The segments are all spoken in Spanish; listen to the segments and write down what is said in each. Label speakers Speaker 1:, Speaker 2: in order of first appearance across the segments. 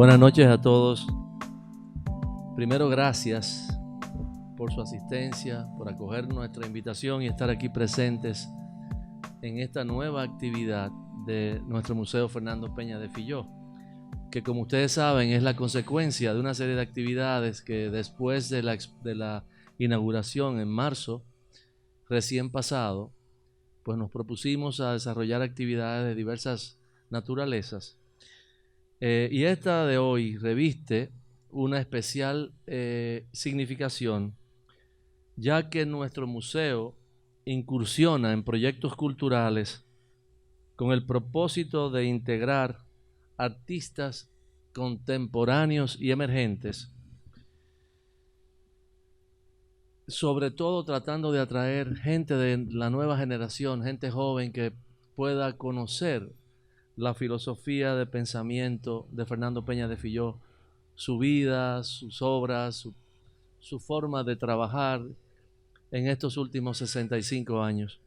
Speaker 1: Buenas noches a todos. Primero, gracias por su asistencia, por acoger nuestra invitación y estar aquí presentes en esta nueva actividad de nuestro Museo Fernando Peña de Filló, que, como ustedes saben, es la consecuencia de una serie de actividades que después de la inauguración en marzo recién pasado, pues nos propusimos a desarrollar actividades de diversas naturalezas. Y esta de hoy reviste una especial significación, ya que nuestro museo incursiona en proyectos culturales con el propósito de integrar artistas contemporáneos y emergentes, sobre todo tratando de atraer gente de la nueva generación, gente joven que pueda conocer la filosofía de pensamiento de Fernando Peña de Filló, su vida, sus obras, su forma de trabajar en estos últimos 65 años.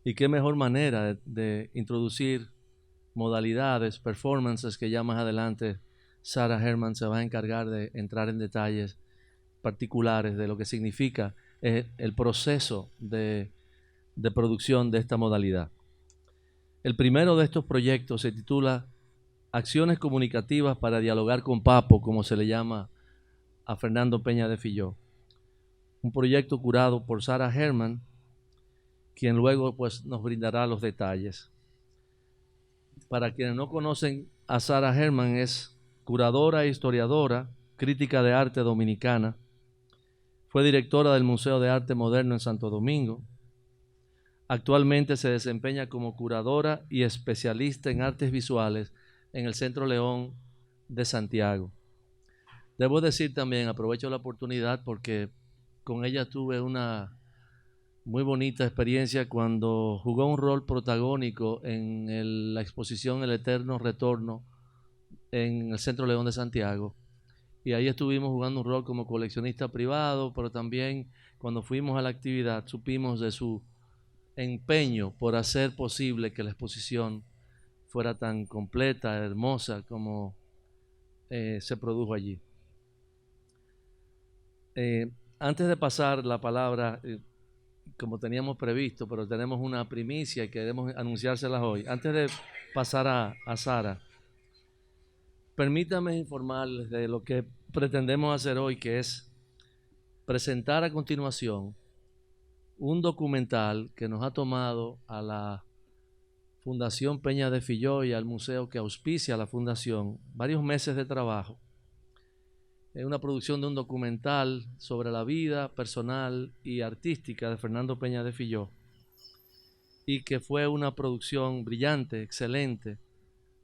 Speaker 1: Y qué mejor manera de introducir modalidades, performances, que ya más adelante Sarah Herman se va a encargar de entrar en detalles particulares de lo que significa el proceso de producción de esta modalidad. El primero de estos proyectos se titula Acciones comunicativas para dialogar con Papo, como se le llama a Fernando Peña de Filló. Un proyecto curado por Sarah Herman, quien luego pues nos brindará los detalles. Para quienes no conocen a Sarah Herman, es curadora e historiadora, crítica de arte dominicana. Fue directora del Museo de Arte Moderno en Santo Domingo. Actualmente se desempeña como curadora y especialista en artes visuales en el Centro León de Santiago. Debo decir también, aprovecho la oportunidad porque con ella tuve una muy bonita experiencia cuando jugó un rol protagónico en la exposición El Eterno Retorno en el Centro León de Santiago. Y ahí estuvimos jugando un rol como coleccionista privado, pero también cuando fuimos a la actividad supimos de su empeño por hacer posible que la exposición fuera tan completa, hermosa como se produjo allí. Antes de pasar la palabra, como teníamos previsto, pero tenemos una primicia y queremos anunciárselas hoy. Antes de pasar a Sara, permítame informarles de lo que pretendemos hacer hoy, que es presentar a continuación un documental que nos ha tomado a la Fundación Peña de Filló y al museo que auspicia la fundación varios meses de trabajo. Es una producción de un documental sobre la vida personal y artística de Fernando Peña de Filló, y que fue una producción brillante, excelente,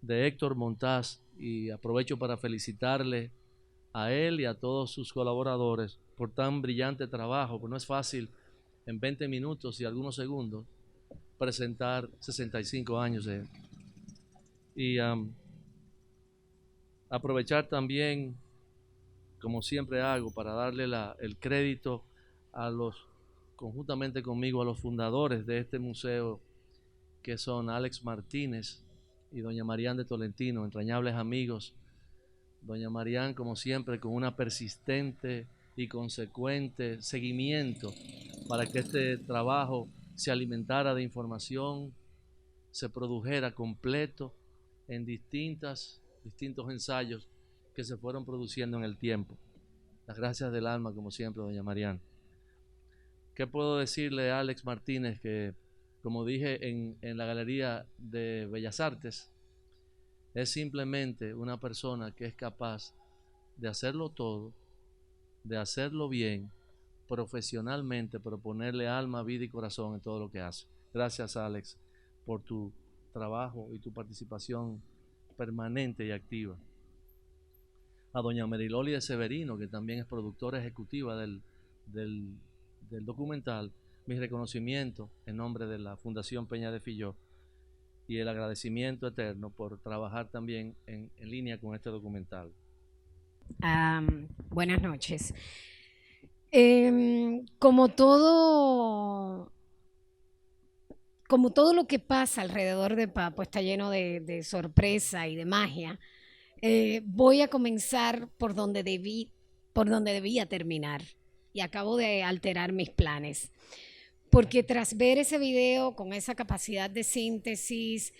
Speaker 1: de Héctor Montaz, y aprovecho para felicitarle a él y a todos sus colaboradores por tan brillante trabajo, porque no es fácil en 20 minutos y algunos segundos presentar 65 años de él. Y aprovechar también, como siempre hago, para darle el crédito conjuntamente conmigo, a los fundadores de este museo, que son Alex Martínez y doña Marian de Tolentino, entrañables amigos. Doña Marian, como siempre, con una persistente y consecuente seguimiento para que este trabajo se alimentara de información, se produjera completo en distintos ensayos que se fueron produciendo en el tiempo. Las gracias del alma, como siempre, doña Marian. ¿Qué puedo decirle a Alex Martínez? Que, como dije en la Galería de Bellas Artes, es simplemente una persona que es capaz de hacerlo todo, de hacerlo bien, profesionalmente, pero ponerle alma, vida y corazón en todo lo que hace. Gracias, Alex, por tu trabajo y tu participación permanente y activa. A doña Meriloli de Severino, que también es productora ejecutiva del documental, mi reconocimiento en nombre de la Fundación Peña de Filló y el agradecimiento eterno por trabajar también en línea con este documental.
Speaker 2: Buenas noches. Como todo lo que pasa alrededor de Papo está lleno de sorpresa y de magia, Voy a comenzar por donde debía terminar y acabo de alterar mis planes. Porque tras ver ese video con esa capacidad de síntesis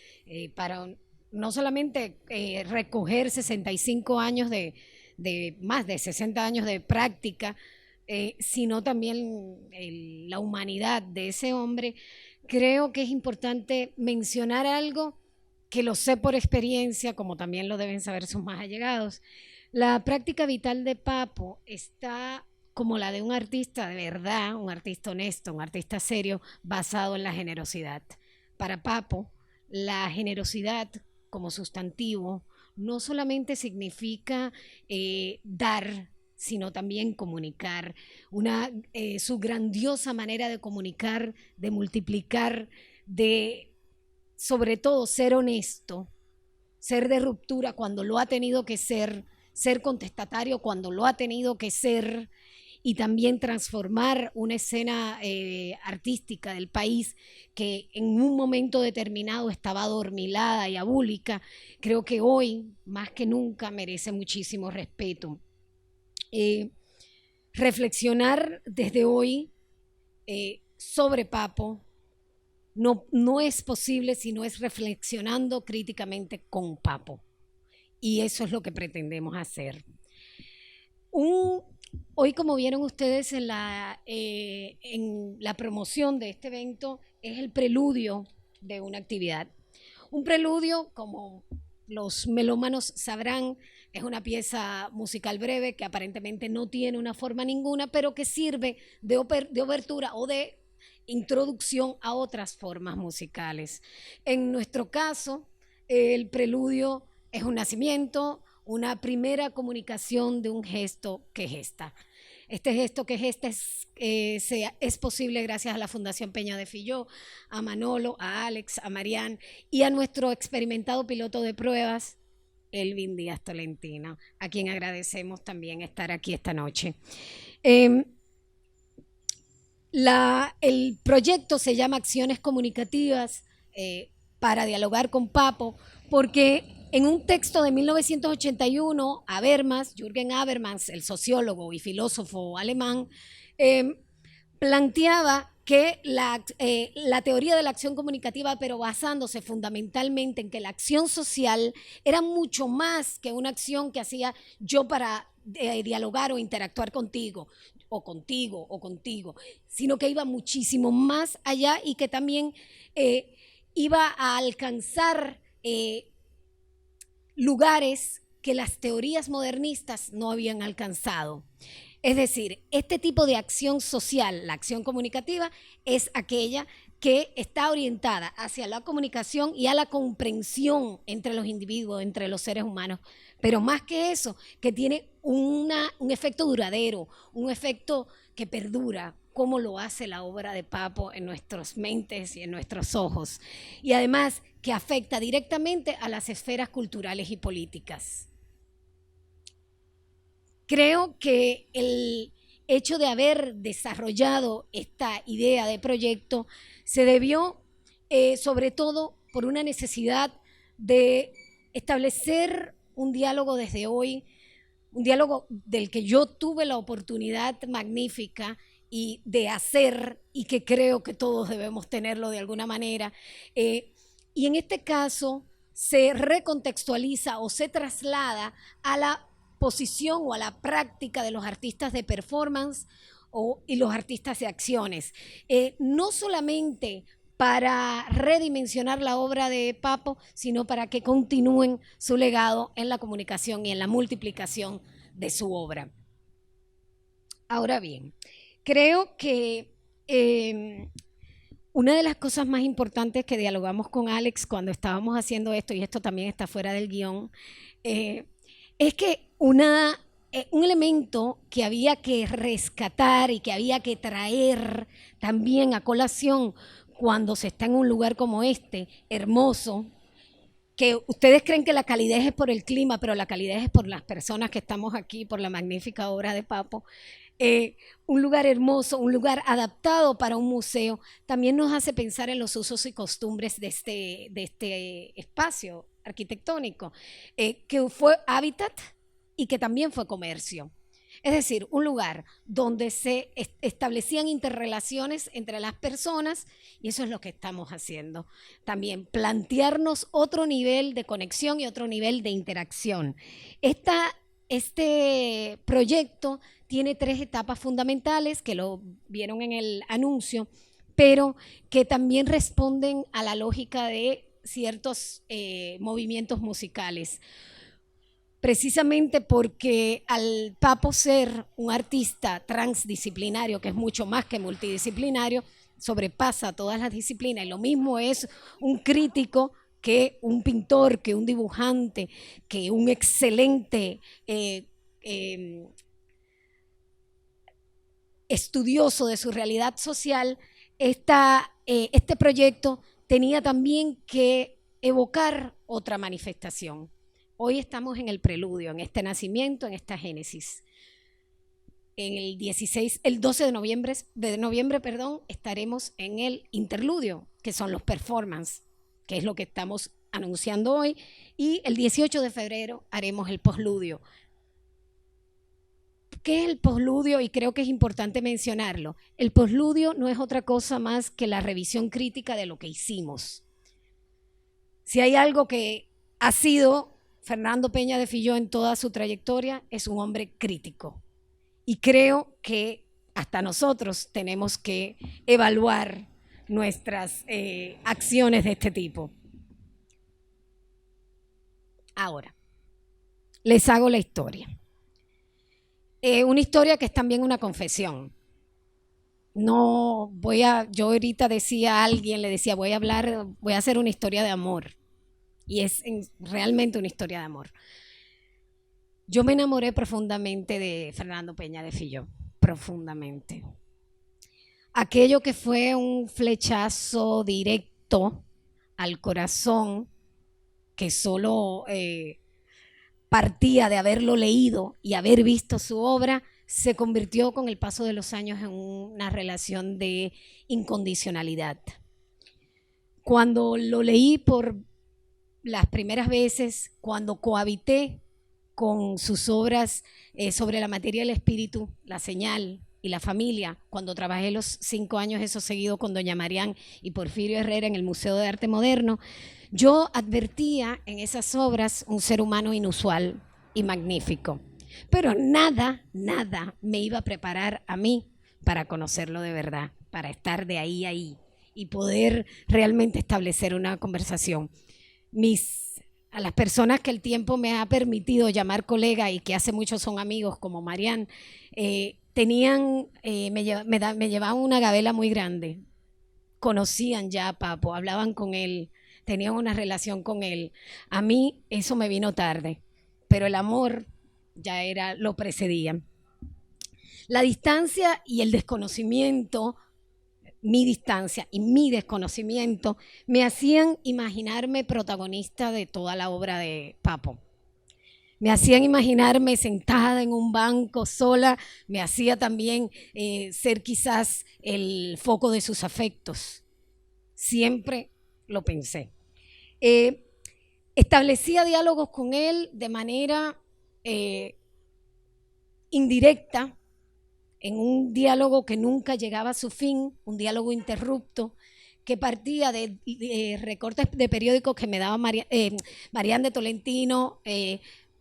Speaker 2: para no solamente recoger 65 años de más de 60 años de práctica, sino también la humanidad de ese hombre, creo que es importante mencionar algo que lo sé por experiencia, como también lo deben saber sus más allegados. La práctica vital de Papo está como la de un artista de verdad, un artista honesto, un artista serio, basado en la generosidad. Para Papo, la generosidad como sustantivo no solamente significa dar, sino también comunicar. Su grandiosa manera de comunicar, de multiplicar, de sobre todo ser honesto, ser de ruptura cuando lo ha tenido que ser contestatario cuando lo ha tenido que ser, y también transformar una escena artística del país que en un momento determinado estaba adormilada y abúlica, creo que hoy más que nunca merece muchísimo respeto. Reflexionar desde hoy sobre Papo no es posible si no es reflexionando críticamente con Papo. Y eso es lo que pretendemos hacer. Hoy, como vieron ustedes en la promoción de este evento, es el preludio de una actividad. Un preludio, como los melómanos sabrán, es una pieza musical breve que aparentemente no tiene una forma ninguna, pero que sirve de obertura o de introducción a otras formas musicales. En nuestro caso, el preludio es un nacimiento, una primera comunicación de un gesto que gesta. Este gesto que gesta es posible gracias a la Fundación Peña de Filló, a Manolo, a Alex, a Marián y a nuestro experimentado piloto de pruebas, Elvin Díaz Tolentino, a quien agradecemos también estar aquí esta noche. El proyecto se llama Acciones Comunicativas para dialogar con Papo, porque en un texto de 1981, Jürgen Habermas, el sociólogo y filósofo alemán, planteaba que la teoría de la acción comunicativa, pero basándose fundamentalmente en que la acción social era mucho más que una acción que hacía yo para dialogar o interactuar contigo, sino que iba muchísimo más allá y que también iba a alcanzar lugares que las teorías modernistas no habían alcanzado. Es decir, este tipo de acción social, la acción comunicativa, es aquella que está orientada hacia la comunicación y a la comprensión entre los individuos, entre los seres humanos, pero más que eso, que tiene un efecto duradero, un efecto que perdura, como lo hace la obra de Papo en nuestras mentes y en nuestros ojos, y además que afecta directamente a las esferas culturales y políticas. Creo que el hecho de haber desarrollado esta idea de proyecto se debió sobre todo por una necesidad de establecer un diálogo desde hoy, un diálogo del que yo tuve la oportunidad magnífica y de hacer, y que creo que todos debemos tenerlo de alguna manera. Y en este caso se recontextualiza o se traslada a la posición o a la práctica de los artistas de performance y los artistas de acciones. No solamente para redimensionar la obra de Papo, sino para que continúen su legado en la comunicación y en la multiplicación de su obra. Ahora bien, creo que una de las cosas más importantes que dialogamos con Alex cuando estábamos haciendo esto, y esto también está fuera del guión, es que un elemento que había que rescatar y que había que traer también a colación cuando se está en un lugar como este, hermoso, que ustedes creen que la calidez es por el clima, pero la calidez es por las personas que estamos aquí, por la magnífica obra de Papo. Un lugar hermoso, un lugar adaptado para un museo, también nos hace pensar en los usos y costumbres de este espacio arquitectónico, que fue hábitat y que también fue comercio. Es decir, un lugar donde se establecían interrelaciones entre las personas, y eso es lo que estamos haciendo. También plantearnos otro nivel de conexión y otro nivel de interacción. Este proyecto tiene 3 etapas fundamentales, que lo vieron en el anuncio, pero que también responden a la lógica de ciertos movimientos musicales. Precisamente porque al Papo ser un artista transdisciplinario, que es mucho más que multidisciplinario, sobrepasa todas las disciplinas, y lo mismo es un crítico que un pintor, que un dibujante, que un excelente estudioso de su realidad social. Este proyecto tenía también que evocar otra manifestación. Hoy estamos en el preludio, en este nacimiento, en esta génesis. En el 12 de noviembre, estaremos en el interludio, que son los performances, que es lo que estamos anunciando hoy, y el 18 de febrero haremos el posludio. ¿Qué es el posludio? Y creo que es importante mencionarlo. El posludio no es otra cosa más que la revisión crítica de lo que hicimos. Si hay algo que ha sido Fernando Peña de Filló en toda su trayectoria, es un hombre crítico. Y creo que hasta nosotros tenemos que evaluar nuestras acciones de este tipo. Ahora, les hago la historia. Una historia que es también una confesión. Yo ahorita decía a alguien, le decía, voy a hacer una historia de amor. Y es realmente una historia de amor. Yo me enamoré profundamente de Fernando Peña de Filló, profundamente. Aquello que fue un flechazo directo al corazón, que solo partía de haberlo leído y haber visto su obra, se convirtió con el paso de los años en una relación de incondicionalidad. Cuando lo leí por las primeras veces, cuando cohabité con sus obras sobre la materia del espíritu, la señal y la familia, cuando trabajé los 5 años eso seguido con doña Marián y Porfirio Herrera en el Museo de Arte Moderno, yo advertía en esas obras un ser humano inusual y magnífico. Pero nada me iba a preparar a mí para conocerlo de verdad, para estar de ahí a ahí y poder realmente establecer una conversación. A las personas que el tiempo me ha permitido llamar colega y que hace mucho son amigos, como Marián, me llevaban una gabela muy grande. Conocían ya a Papo, hablaban con él, tenían una relación con él. A mí eso me vino tarde, pero el amor ya lo precedía. La distancia y el desconocimiento, mi distancia y mi desconocimiento, me hacían imaginarme protagonista de toda la obra de Papo. Me hacían imaginarme sentada en un banco sola, me hacía también ser quizás el foco de sus afectos. Siempre lo pensé. Establecía diálogos con él de manera indirecta, en un diálogo que nunca llegaba a su fin, un diálogo interrupto, que partía de recortes de periódicos que me daba Marián de Tolentino,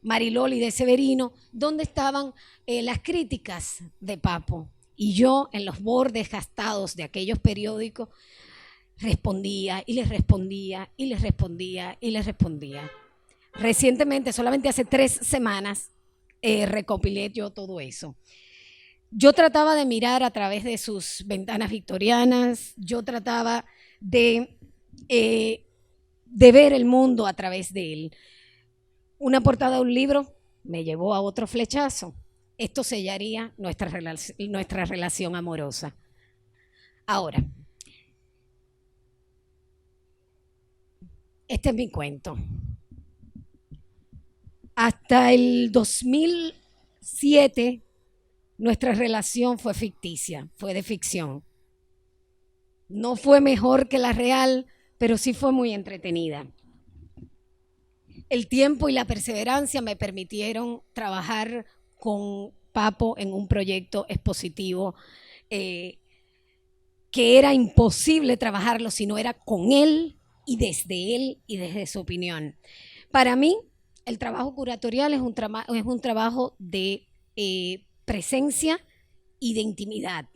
Speaker 2: Mariloli de Severino, donde estaban las críticas de Papo. Y yo, en los bordes gastados de aquellos periódicos, respondía y les respondía y les respondía y les respondía. Recientemente, solamente hace 3 semanas, recopilé yo todo eso. Yo trataba de mirar a través de sus ventanas victorianas, yo trataba de ver el mundo a través de él. Una portada de un libro me llevó a otro flechazo. Esto sellaría nuestra relación amorosa. Ahora, Este es mi cuento. Hasta el 2007, nuestra relación fue ficticia, fue de ficción. No fue mejor que la real, pero sí fue muy entretenida. El tiempo y la perseverancia me permitieron trabajar con Papo en un proyecto expositivo que era imposible trabajarlo si no era con él y desde su opinión. Para mí, el trabajo curatorial es un trabajo de presencia y de intimidad.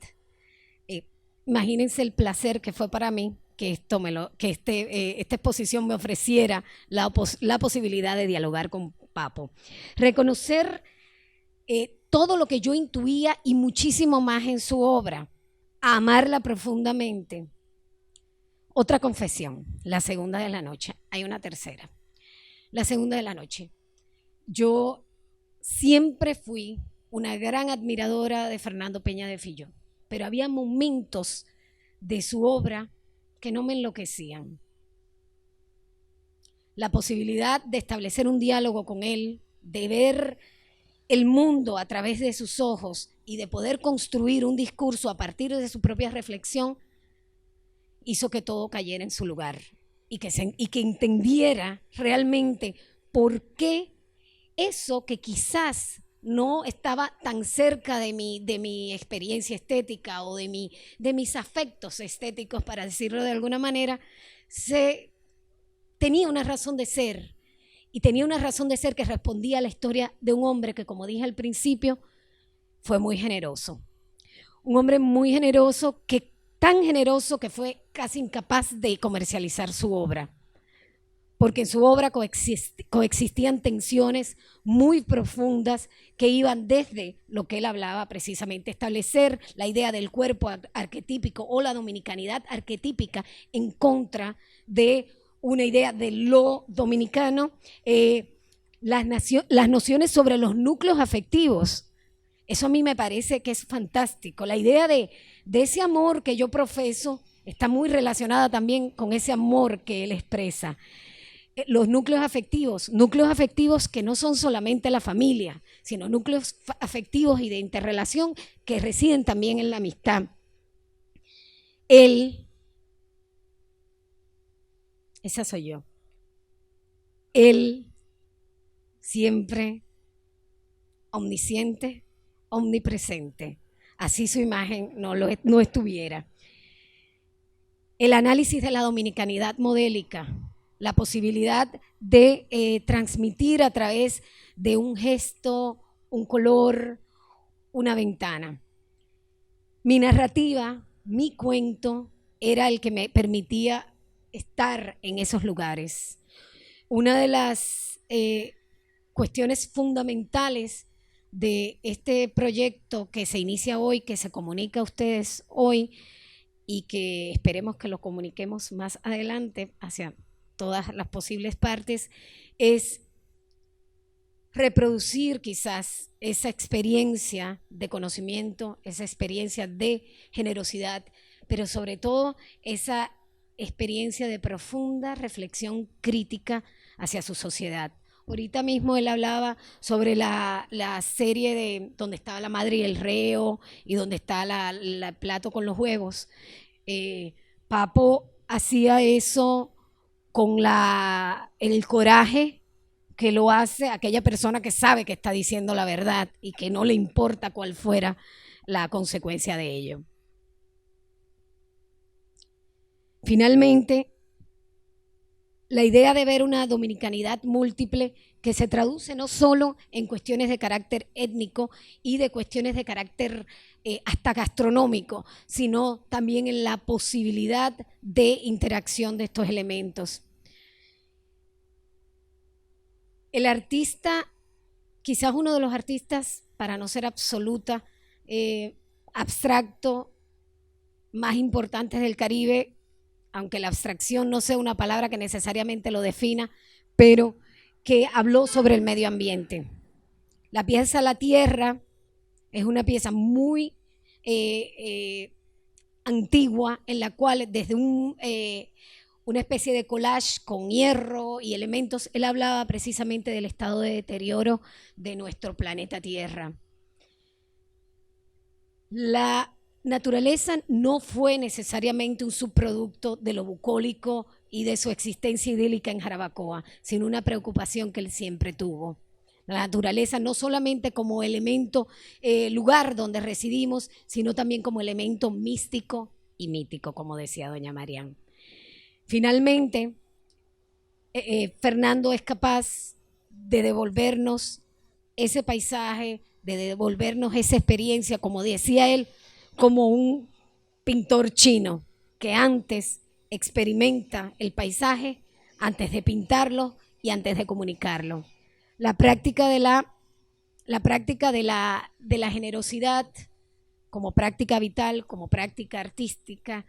Speaker 2: Imagínense el placer que fue para mí que esta exposición me ofreciera la posibilidad de dialogar con Papo. Reconocer todo lo que yo intuía y muchísimo más en su obra, amarla profundamente. Otra confesión, la segunda de la noche, hay una tercera. La segunda de la noche. Yo siempre fui una gran admiradora de Fernando Peña de Filló, pero había momentos de su obra que no me enloquecían. La posibilidad de establecer un diálogo con él, de ver el mundo a través de sus ojos y de poder construir un discurso a partir de su propia reflexión, hizo que todo cayera en su lugar y que entendiera realmente por qué eso que quizás no estaba tan cerca de mi experiencia estética o de mis afectos estéticos, para decirlo de alguna manera, tenía una razón de ser. Y tenía una razón de ser que respondía a la historia de un hombre que, como dije al principio, fue muy generoso. Un hombre muy generoso, tan generoso que fue casi incapaz de comercializar su obra. Porque en su obra coexistían tensiones muy profundas que iban desde lo que él hablaba precisamente, establecer la idea del cuerpo arquetípico o la dominicanidad arquetípica en contra de una idea de lo dominicano, las nociones sobre los núcleos afectivos. Eso a mí me parece que es fantástico. La idea de ese amor que yo profeso está muy relacionada también con ese amor que él expresa. Los núcleos afectivos que no son solamente la familia, sino núcleos afectivos y de interrelación que residen también en la amistad. Esa soy yo. Él siempre omnisciente, omnipresente. Así su imagen no estuviera. El análisis de la dominicanidad modélica, la posibilidad de transmitir a través de un gesto, un color, una ventana. Mi narrativa, mi cuento, era el que me permitía estar en esos lugares. Una de las cuestiones fundamentales de este proyecto que se inicia hoy, que se comunica a ustedes hoy y que esperemos que lo comuniquemos más adelante hacia todas las posibles partes, es reproducir quizás esa experiencia de conocimiento, esa experiencia de generosidad, pero sobre todo esa experiencia de profunda reflexión crítica hacia su sociedad. Ahorita mismo él hablaba sobre la serie de donde estaba la madre y el reo y donde está el plato con los huevos. Papo hacía eso con el coraje que lo hace aquella persona que sabe que está diciendo la verdad y que no le importa cuál fuera la consecuencia de ello. Finalmente, la idea de ver una dominicanidad múltiple que se traduce no solo en cuestiones de carácter étnico y de cuestiones de carácter hasta gastronómico, sino también en la posibilidad de interacción de estos elementos. El artista, quizás uno de los artistas, para no ser absoluta, abstracto, más importantes del Caribe, aunque la abstracción no sea una palabra que necesariamente lo defina, pero que habló sobre el medio ambiente. La pieza La Tierra es una pieza muy una una especie de collage con hierro y elementos. Él hablaba precisamente del estado de deterioro de nuestro planeta Tierra. La naturaleza no fue necesariamente un subproducto de lo bucólico y de su existencia idílica en Jarabacoa, sino una preocupación que él siempre tuvo. La naturaleza no solamente como elemento, lugar donde residimos, sino también como elemento místico y mítico, como decía doña Marian. Finalmente, Fernando es capaz de devolvernos ese paisaje, de devolvernos esa experiencia, como decía él, como un pintor chino que antes experimenta el paisaje antes de pintarlo y antes de comunicarlo. La práctica de la generosidad como práctica vital, como práctica artística,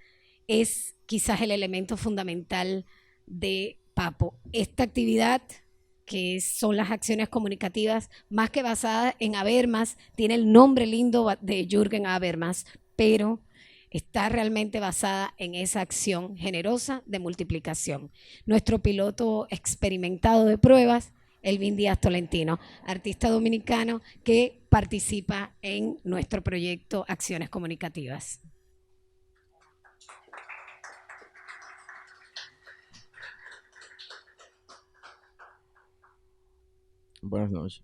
Speaker 2: es quizás el elemento fundamental de Papo. Esta actividad, que son las acciones comunicativas, más que basadas en Habermas, tiene el nombre lindo de Jürgen Habermas, pero está realmente basada en esa acción generosa de multiplicación. Nuestro piloto experimentado de pruebas, Elvin Díaz Tolentino, artista dominicano que participa en nuestro proyecto Acciones Comunicativas.
Speaker 3: Buenas noches.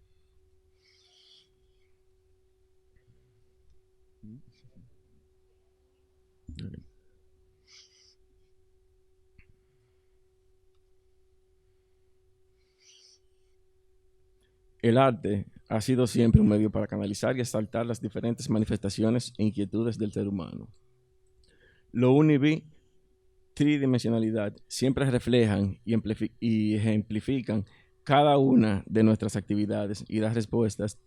Speaker 3: El arte ha sido siempre un medio para canalizar y exaltar las diferentes manifestaciones e inquietudes del ser humano. Lo univi tridimensionalidad siempre reflejan y ejemplifican cada una de nuestras actividades y dan respuestas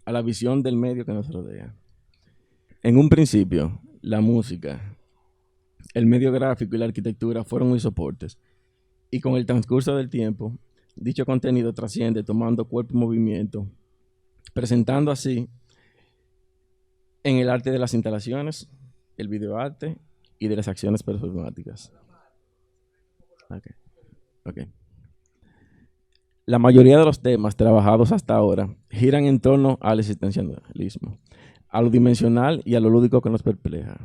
Speaker 3: a la visión del medio que nos rodea. En un principio, la música, el medio gráfico y la arquitectura fueron mis soportes, y con el transcurso del tiempo, dicho contenido trasciende tomando cuerpo y movimiento, presentando así en el arte de las instalaciones, el videoarte y de las acciones performáticas. Okay. La mayoría de los temas trabajados hasta ahora giran en torno al existencialismo, a lo dimensional y a lo lúdico que nos perpleja,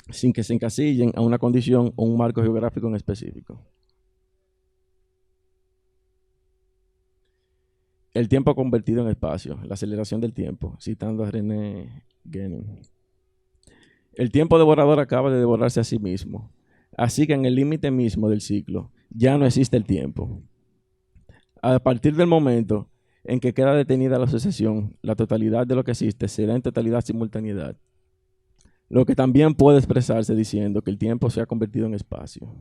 Speaker 3: sin que se encasillen a una condición o un marco geográfico en específico. El tiempo convertido en espacio, la aceleración del tiempo, citando a René Guénon. El tiempo devorador acaba de devorarse a sí mismo, así que en el límite mismo del ciclo ya no existe el tiempo. A partir del momento en que queda detenida la sucesión, la totalidad de lo que existe será en totalidad simultaneidad, lo que también puede expresarse diciendo que el tiempo se ha convertido en espacio.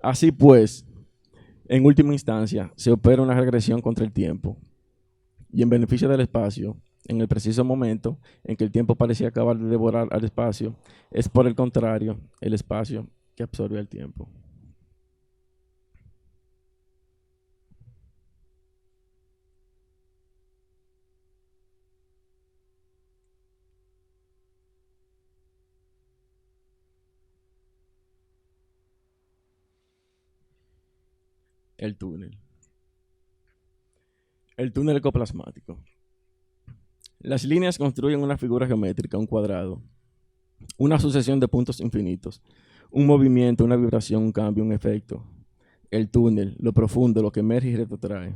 Speaker 3: Así pues, en última instancia, se opera una regresión contra el tiempo y en beneficio del espacio, en el preciso momento en que el tiempo parecía acabar de devorar al espacio, es por el contrario el espacio que absorbe el tiempo. El túnel. El túnel ecoplasmático. Las líneas construyen una figura geométrica, un cuadrado, una sucesión de puntos infinitos, un movimiento, una vibración, un cambio, un efecto. El túnel, lo profundo, lo que emerge y retrotrae.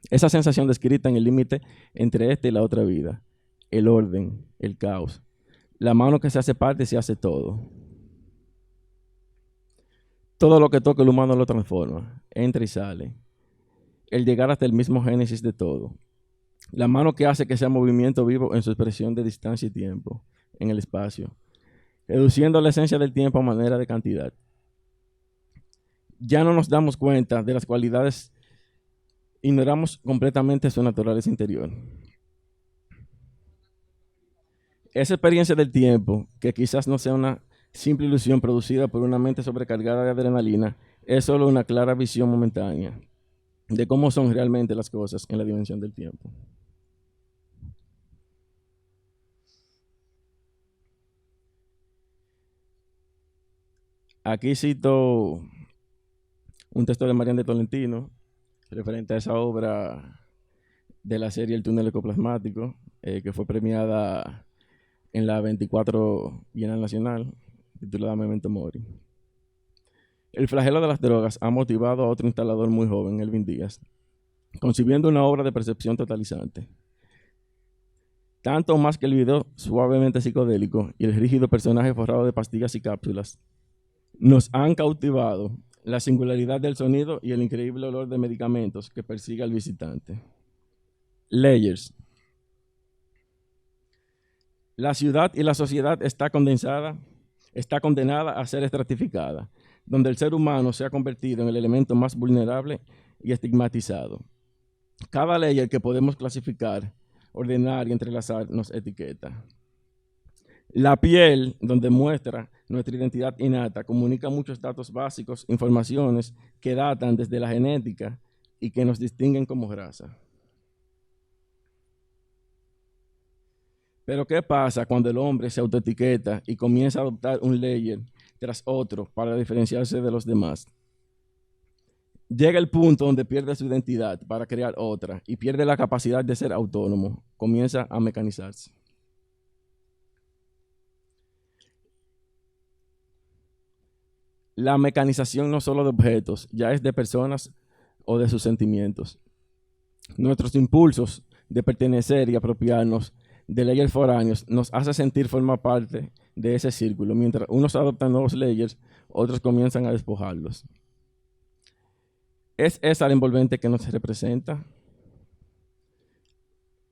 Speaker 3: Esa sensación descrita en el límite entre esta y la otra vida. El orden, el caos. La mano que se hace parte se hace todo. Todo lo que toca el humano lo transforma, entra y sale. El llegar hasta el mismo génesis de todo. La mano que hace que sea movimiento vivo en su expresión de distancia y tiempo, en el espacio, reduciendo la esencia del tiempo a manera de cantidad. Ya no nos damos cuenta de las cualidades, ignoramos completamente su naturaleza interior. Esa experiencia del tiempo, que quizás no sea una simple ilusión producida por una mente sobrecargada de adrenalina, es solo una clara visión momentánea de cómo son realmente las cosas en la dimensión del tiempo. Aquí cito un texto de Marian de Tolentino referente a esa obra de la serie El túnel ecoplasmático, que fue premiada en la 24 Bienal Nacional, titulada Memento Mori. El flagelo de las drogas ha motivado a otro instalador muy joven, Elvin Díaz, concibiendo una obra de percepción totalizante. Tanto más que el video suavemente psicodélico y el rígido personaje forrado de pastillas y cápsulas nos han cautivado la singularidad del sonido y el increíble olor de medicamentos que persigue al visitante. Layers. La ciudad y la sociedad está condenada a ser estratificada, donde el ser humano se ha convertido en el elemento más vulnerable y estigmatizado. Cada layer que podemos clasificar, ordenar y entrelazar nos etiqueta. La piel, donde muestra nuestra identidad innata, comunica muchos datos básicos, informaciones que datan desde la genética y que nos distinguen como raza. Pero ¿qué pasa cuando el hombre se autoetiqueta y comienza a adoptar un layer tras otro para diferenciarse de los demás? Llega el punto donde pierde su identidad para crear otra y pierde la capacidad de ser autónomo, comienza a mecanizarse. La mecanización no solo de objetos, ya es de personas o de sus sentimientos. Nuestros impulsos de pertenecer y apropiarnos de layers foráneos nos hace sentir formar parte de ese círculo. Mientras unos adoptan nuevos layers, otros comienzan a despojarlos. ¿Es esa la envolvente que nos representa?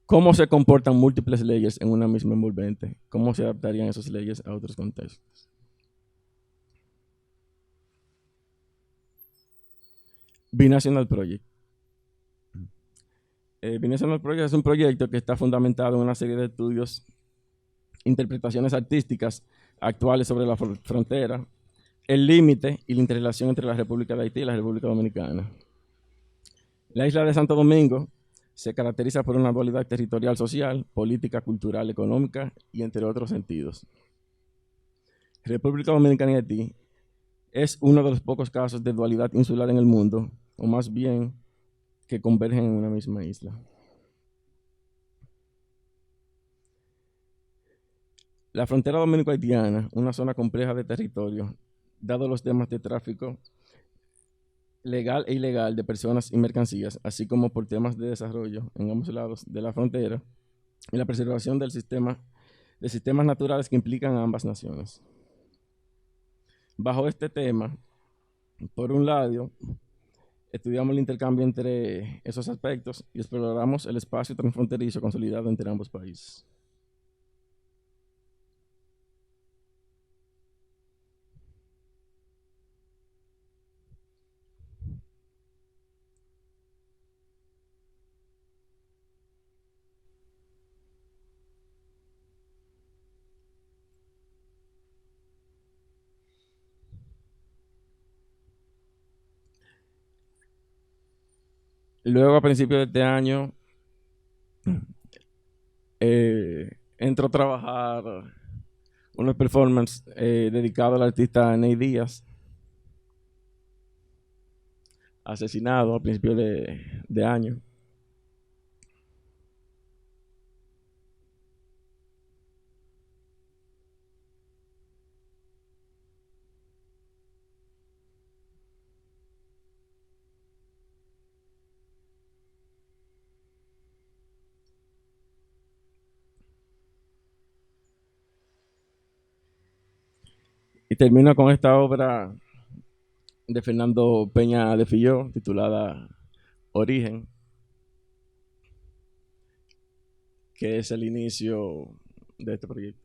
Speaker 3: ¿Cómo se comportan múltiples layers en una misma envolvente? ¿Cómo se adaptarían esos layers a otros contextos? Binational Project. Binational Project es un proyecto que está fundamentado en una serie de estudios, interpretaciones artísticas actuales sobre la frontera, el límite y la interrelación entre la República de Haití y la República Dominicana. La isla de Santo Domingo se caracteriza por una dualidad territorial social, política, cultural, económica y entre otros sentidos. República Dominicana y Haití es uno de los pocos casos de dualidad insular en el mundo, o más bien que convergen en una misma isla. La frontera dominico-haitiana, una zona compleja de territorio, dado los temas de tráfico legal e ilegal de personas y mercancías, así como por temas de desarrollo en ambos lados de la frontera y la preservación de sistemas naturales que implican a ambas naciones. Bajo este tema, por un lado, estudiamos el intercambio entre esos aspectos y exploramos el espacio transfronterizo consolidado entre ambos países. Luego, a principios de este año, entro a trabajar una performance dedicada al artista Ney Díaz, asesinado a principios de año. Y termino con esta obra de Fernando Peña de Filló, titulada Origen, que es el inicio de este proyecto.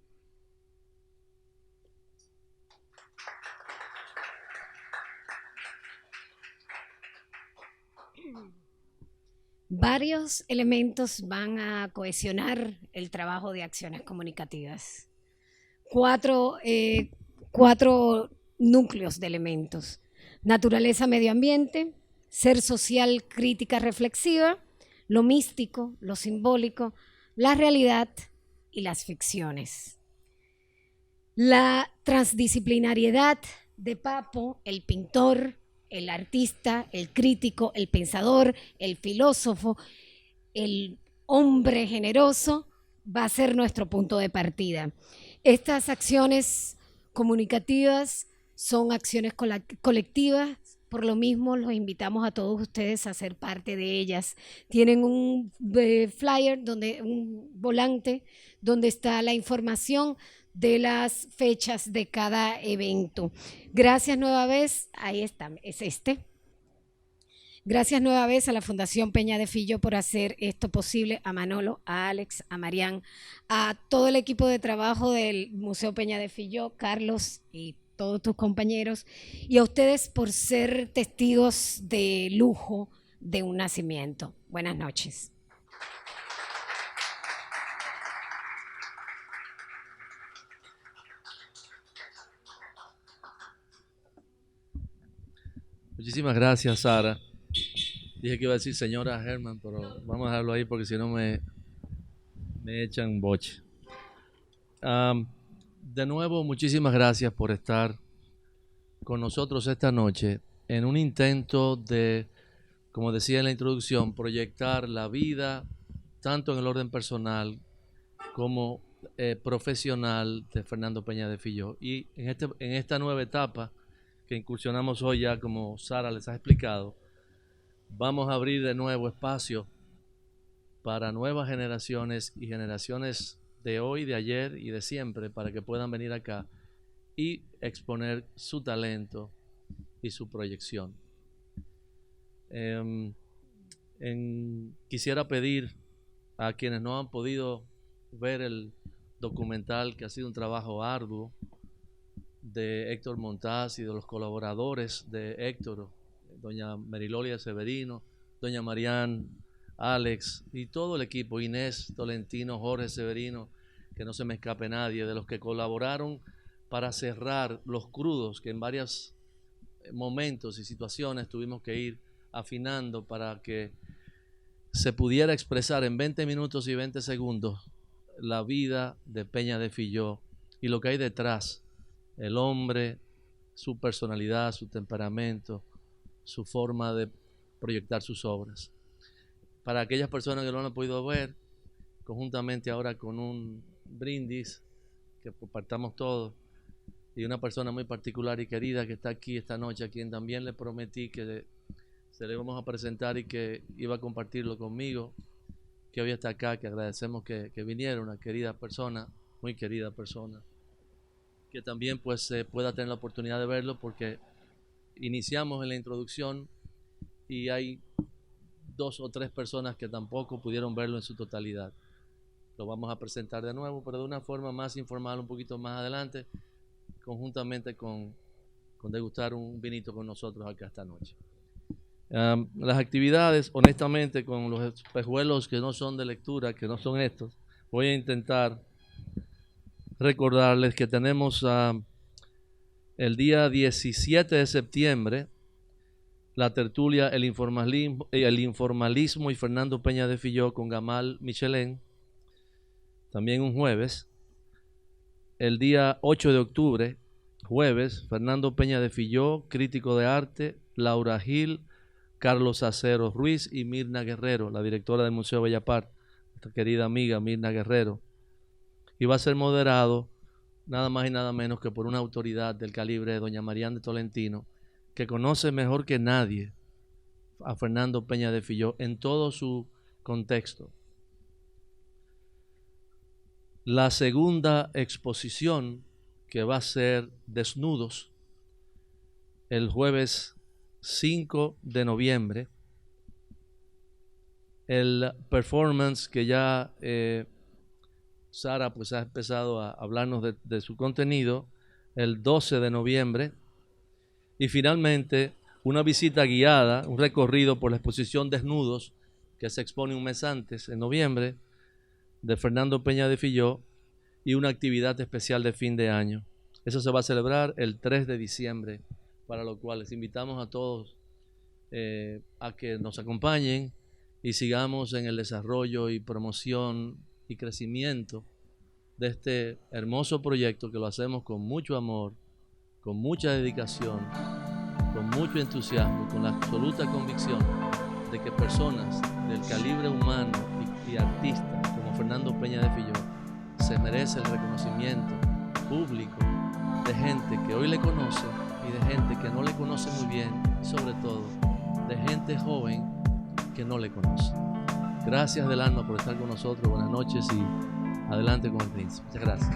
Speaker 2: Varios elementos van a cohesionar el trabajo de acciones comunicativas. Cuatro núcleos de elementos: naturaleza, medio ambiente, ser social, crítica, reflexiva, lo místico, lo simbólico, la realidad y las ficciones. La transdisciplinariedad de Papo, el pintor, el artista, el crítico, el pensador, el filósofo, el hombre generoso, va a ser nuestro punto de partida. Estas acciones comunicativas son acciones colectivas, por lo mismo los invitamos a todos ustedes a ser parte de ellas. Tienen un flyer, un volante, donde está la información de las fechas de cada evento. Gracias nueva vez, ahí está, es este. Gracias nueva vez a la Fundación Peña de Filló por hacer esto posible, a Manolo, a Alex, a Marián, a todo el equipo de trabajo del Museo Peña de Filló, Carlos y todos tus compañeros, y a ustedes por ser testigos de lujo de un nacimiento. Buenas noches.
Speaker 1: Muchísimas gracias, Sara. Dije que iba a decir señora Herman, pero vamos a dejarlo ahí porque si no me echan boche. De nuevo, muchísimas gracias por estar con nosotros esta noche en un intento de, como decía en la introducción, proyectar la vida tanto en el orden personal como profesional de Fernando Peña de Filló. Y en esta nueva etapa que incursionamos hoy, ya como Sara les ha explicado, vamos a abrir de nuevo espacio para nuevas generaciones y generaciones de hoy, de ayer y de siempre, para que puedan venir acá y exponer su talento y su proyección. Quisiera pedir a quienes no han podido ver el documental, que ha sido un trabajo arduo, de Héctor Montaz y de los colaboradores de Héctor, doña Merilolia Severino, doña Marián, Alex y todo el equipo, Inés Tolentino, Jorge Severino, que no se me escape nadie, de los que colaboraron para cerrar los crudos que en varios momentos y situaciones tuvimos que ir afinando para que se pudiera expresar en 20 minutos y 20 segundos la vida de Peña de Filló y lo que hay detrás, el hombre, su personalidad, su temperamento, su forma de proyectar sus obras. Para aquellas personas que no lo han podido ver, conjuntamente ahora con un brindis que compartamos todos, y una persona muy particular y querida que está aquí esta noche, a quien también le prometí que se le íbamos a presentar y que iba a compartirlo conmigo, que hoy está acá, que agradecemos que viniera, una querida persona, muy querida persona, que también pues pueda tener la oportunidad de verlo, porque iniciamos en la introducción y hay 2 o 3 personas que tampoco pudieron verlo en su totalidad. Lo vamos a presentar de nuevo, pero de una forma más informal, un poquito más adelante, conjuntamente con degustar un vinito con nosotros acá esta noche. Las actividades, honestamente, con los espejuelos que no son de lectura, que no son estos, voy a intentar recordarles que tenemos el día 17 de septiembre la tertulia El Informalismo y Fernando Peña de Filló con Gamal Michelén. También un jueves. El día 8 de octubre, jueves, Fernando Peña de Filló, crítico de arte, Laura Gil, Carlos Acero Ruiz y Mirna Guerrero, la directora del Museo Bellapart, nuestra querida amiga Mirna Guerrero. Y va a ser moderado nada más y nada menos que por una autoridad del calibre de doña Marián de Tolentino, que conoce mejor que nadie a Fernando Peña de Filló en todo su contexto. La segunda exposición, que va a ser Desnudos, el jueves 5 de noviembre. El performance que ya Sara pues ha empezado a hablarnos de su contenido, el 12 de noviembre. Y finalmente una visita guiada, un recorrido por la exposición Desnudos, que se expone un mes antes, en noviembre, de Fernando Peña de Filló, y una actividad especial de fin de año. Eso se va a celebrar el 3 de diciembre, para lo cual les invitamos a todos a que nos acompañen y sigamos en el desarrollo y promoción y crecimiento de este hermoso proyecto, que lo hacemos con mucho amor, con mucha dedicación, con mucho entusiasmo y con la absoluta convicción de que personas del calibre humano y artistas como Fernando Peña de Filló se merece el reconocimiento público de gente que hoy le conoce y de gente que no le conoce muy bien, y sobre todo de gente joven que no le conoce. Gracias del alma por estar con nosotros. Buenas noches y adelante con el príncipe. Muchas gracias.